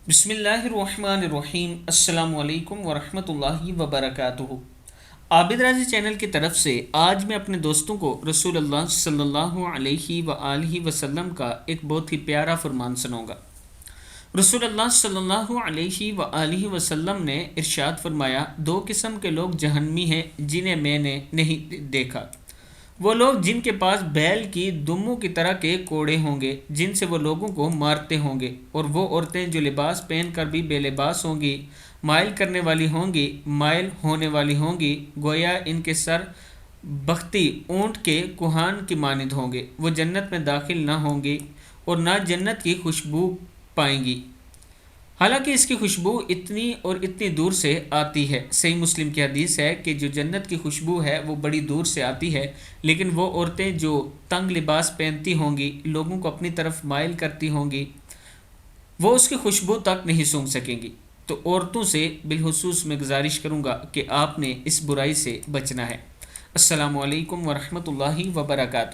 بسم اللہ الرحمن الرحیم۔ السلام علیکم ورحمۃ اللہ وبرکاتہ۔ عابد راضی چینل کی طرف سے آج میں اپنے دوستوں کو رسول اللہ صلی اللہ علیہ وآلہ وسلم کا ایک بہت ہی پیارا فرمان سناؤں گا۔ رسول اللہ صلی اللہ علیہ وآلہ وسلم نے ارشاد فرمایا، دو قسم کے لوگ جہنمی ہیں جنہیں میں نے نہیں دیکھا۔ وہ لوگ جن کے پاس بیل کی دموں کی طرح کے کوڑے ہوں گے جن سے وہ لوگوں کو مارتے ہوں گے، اور وہ عورتیں جو لباس پہن کر بھی بے لباس ہوں گی، مائل کرنے والی ہوں گی، مائل ہونے والی ہوں گی، گویا ان کے سر بختی اونٹ کے کوہان کی مانند ہوں گے۔ وہ جنت میں داخل نہ ہوں گی اور نہ جنت کی خوشبو پائیں گی، حالانکہ اس کی خوشبو اتنی اور اتنی دور سے آتی ہے۔ صحیح مسلم کی حدیث ہے کہ جو جنت کی خوشبو ہے وہ بڑی دور سے آتی ہے، لیکن وہ عورتیں جو تنگ لباس پہنتی ہوں گی، لوگوں کو اپنی طرف مائل کرتی ہوں گی، وہ اس کی خوشبو تک نہیں سونگھ سکیں گی۔ تو عورتوں سے بالخصوص میں گزارش کروں گا کہ آپ نے اس برائی سے بچنا ہے۔ السلام علیکم ورحمۃ اللہ وبرکاتہ۔